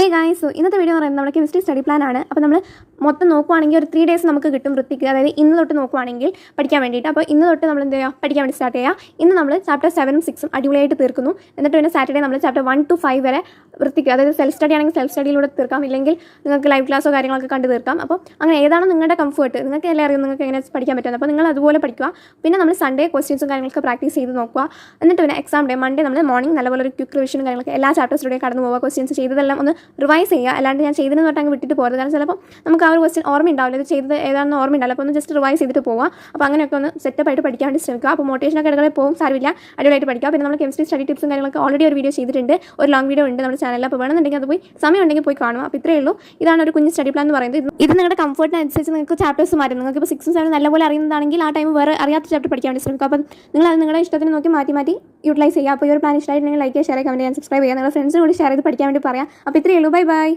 Hey guys, so ഇന്നത്തെ video എന്ന് പറയുന്നത് നമ്മുടെ കെമിസ്ട്രി സ്റ്റഡി പ്ലാൻ ആണ്. അപ്പോൾ നമ്മൾ മൊത്തം നോക്കുവാണെങ്കിൽ ഒരു 3 days നമുക്ക് കിട്ടും വൃത്തിക്ക്. അതായത് ഇന്ന് തൊട്ട് നോക്കുവാണെങ്കിൽ പഠിക്കാൻ വേണ്ടിയിട്ട്. അപ്പോൾ ഇന്ന് തൊട്ട് നമ്മൾ എന്ത് ചെയ്യുക, പഠിക്കാൻ വേണ്ടി സ്റ്റാർട്ട് ചെയ്യുക. ഇന്ന് നമ്മൾ ചാപ്റ്റർ 7ഉം 6ഉം അടിപൊളിയായിട്ട് തീർക്കുന്നു. എന്നിട്ട് പിന്നെ സാറ്റർഡേ നമ്മൾ ചാപ്റ്റർ 1 to 5 വരെ വൃത്തിക്ക്, അതായത് സെൽഫ് സ്റ്റഡി ആണെങ്കിൽ സെൽഫ് സ്റ്റഡിയിലൂടെ തീർക്കാം, ഇല്ലെങ്കിൽ നിങ്ങൾക്ക് ലൈവ് ക്ലാസ്സോ കാര്യങ്ങളൊക്കെ കണ്ട് തീർക്കാം. അപ്പോൾ അങ്ങനെ ഏതാണ് നിങ്ങളുടെ കംഫർട്ട്, നിങ്ങൾക്ക് എല്ലാം അറിയും നിങ്ങൾക്ക് എങ്ങനെ പഠിക്കാൻ പറ്റുന്നത്. അപ്പോൾ നിങ്ങൾ അതുപോലെ പഠിക്കുക. പിന്നെ നമ്മൾ സൺഡേ ക്വസ്റ്റ്യൻസും കാര്യങ്ങളൊക്കെ പ്രാക്ടീസ് ചെയ്ത് നോക്കുക. എന്നിട്ട് പിന്നെ എക്സാം ഡേ മൺഡേ നമ്മൾ മോർണിംഗ് നല്ലപോലെ ഒരു ക്വിക്ക് റിവിഷനും കാര്യങ്ങളൊക്കെ എല്ലാ ചാപ്റ്റേഴ്സിലൂടെ കടന്നു പോകുക. ക്വസ്റ്റ്യൻസ് ചെയ്തതെല്ലാം ഒന്ന് റിവൈസ് ചെയ്യുക. അല്ലാണ്ട് ഞാൻ ചെയ്തതിന് തൊട്ട് അങ്ങ് വിട്ടിട്ട് പോകരുത്. കാരണം ചിലപ്പോൾ നമുക്ക് ആ ഒരു ക്വസ്റ്റ്യൻ ഓർമ്മ ഉണ്ടാവില്ല, ഇത് ചെയ്തത് ഏതാണെന്ന് ഓർമ്മ ഉണ്ടാവില്ല. അപ്പോൾ ഒന്ന് ജസ്റ്റ് റിവൈസ് ചെയ്തിട്ട് പോവുക. അപ്പോൾ അങ്ങനെയൊക്കെ ഒന്ന് സെറ്റപ്പായിട്ട് പഠിക്കാൻ വേണ്ടി ശ്രമിക്കുക. അപ്പോൾ മോട്ടിവേഷനൊക്കെ ഇടകളെ പോകും, സാരമില്ല, അടിപൊളിയായിട്ട് പഠിക്കുക. പിന്നെ നമ്മൾ കെമിസ്ട്രി സ്റ്റഡി ടിപ്സും കാര്യങ്ങളൊക്കെ ഓൾറെഡി ഒരു വീഡിയോ ചെയ്തിട്ടുണ്ട്, ഒരു ലോങ് വീഡിയോ ഉണ്ട് നമ്മുടെ ചാനലിൽ. അപ്പോൾ വേണമെന്നുണ്ടെങ്കിൽ അത് പോയി സമയം ഉണ്ടെങ്കിൽ പോയി കാണുക. അപ്പോൾ ഇത്രയേ ഉള്ളൂ. ഇതാണ് ഒരു കുഞ്ഞ് സ്റ്റഡി പ്ലാൻ എന്ന് പറയുന്നത്. ഇത് നിങ്ങളുടെ കംഫർട്ടിനനുസരിച്ച് നിങ്ങൾക്ക് ചാപ്റ്റേഴ്സ് മാറ്റും. നിങ്ങൾക്ക് ഇപ്പോൾ 6ഉം 7ഉം നല്ലപോലെ അറിയുന്നതാണെങ്കിൽ ആ ടൈം വേറെ അറിയാത്ത ചാപ്റ്റർ പഠിക്കാൻ വേണ്ടി ശ്രമിക്കുക. അപ്പോൾ നിങ്ങൾ അത് നിങ്ങളുടെ ഇഷ്ടത്തിന് നോക്കി മാറ്റി യൂട്ടിലൈസ് ചെയ്യുക. അപ്പോൾ ഈ ഒരു പ്ലാൻ ഇഷ്ടമായിട്ടുണ്ടെങ്കിൽ ലൈക്ക് ചെയ്യുക, ഷെയർ ചെയ്യുക, കമൻറ്റ് ചെയ്യാൻ, സബ്സ്ക്രൈബ് ചെയ്യുക. നിങ്ങളുടെ ഫ്രണ്ട്സിന് കൂടി ഷെയർ ചെയ്ത് പഠിക്കാൻ വേണ്ടി പറയാം. അപ്പോൾ ഇത്രയേ ഉള്ളൂ. Bye bye.